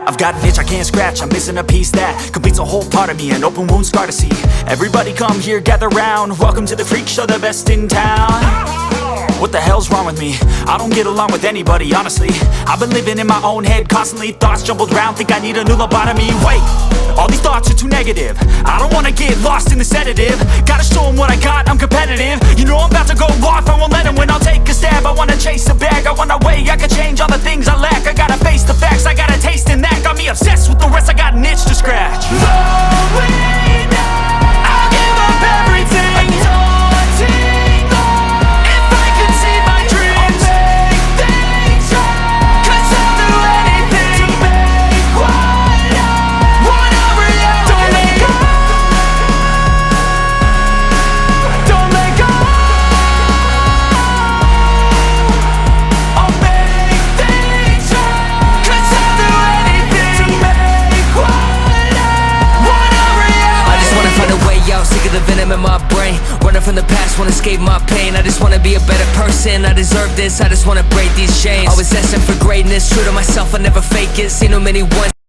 I've got an itch I can't scratch, I'm missing a piece that completes a whole part of me, an open wound scar to see. Everybody come here, gather round, welcome to the freak show, the best in town. What the hell's wrong with me? I don't get along with anybody, honestly. I've been living in my own head constantly, thoughts jumbled round, think I need a new lobotomy. Wait, all these thoughts are too negative, I don't wanna get lost in the sedative. Gotta show them what I got, I'm competitive. You know I'm about to go off, I won't let them win, I'll take a stab. I wanna chase a bag, I wanna weigh, I can change all the things I lack. I gotta face the facts, I got a taste in that. Got me obsessed with the rest, I got an itch to scratch. Lonely now, I'll give up everything. Daunting though, if I could see my dreams, I'll make things right. 'Cause I'll do anything to make what I want a reality. Don't let go, don't let go. I'll make things right. 'Cause I'll do anything to make what I want a reality. I just wanna find a way out, sick of the venom in my brain. Running from the past, wanna escape my pain. I just wanna be a better person, I deserve this. I just wanna break these chains. Always asking for greatness, true to myself, I never fake it. Seen too many ones